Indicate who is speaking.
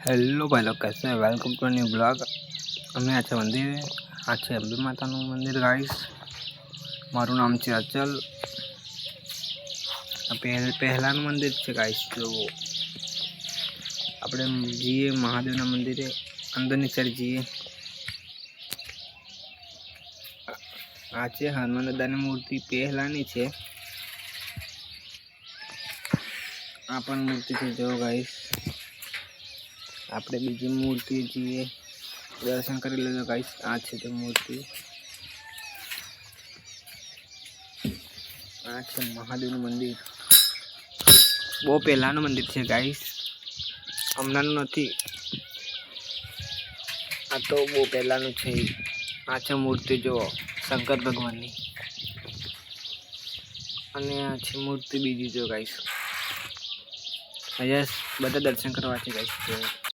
Speaker 1: Hello भाई लोग, कैसे हैं? Welcome to new blog. हमें आज मंदिर आज अंबे माता मंदिर गाइस। मारू नाम है अचल। पहला मंदिर है गाइस जो अपने जीए महादेव मंदिर है। अंदर ની સાઈડ જીએ આ છે હનુમાન દાદાની મૂર્તિ પહેલાની છે। આ પણ મૂર્તિ છે જો ગાઈસ। આપણે બીજી મૂર્તિ જોઈએ, દર્શન કરી લેજો ગાઈસ। આ છે તે મૂર્તિ, આ છે મહાદેવનું મંદિર। બહુ પહેલાનું મંદિર છે ગાઈસ, હમણાંનું નથી। આ તો બહુ પહેલાનું છે। આ છે મૂર્તિ જો શંકર ભગવાનની, અને આ છે મૂર્તિ બીજી જો ગાઈસ। અહીંયા બધા દર્શન કરવા છે ગાઈસ।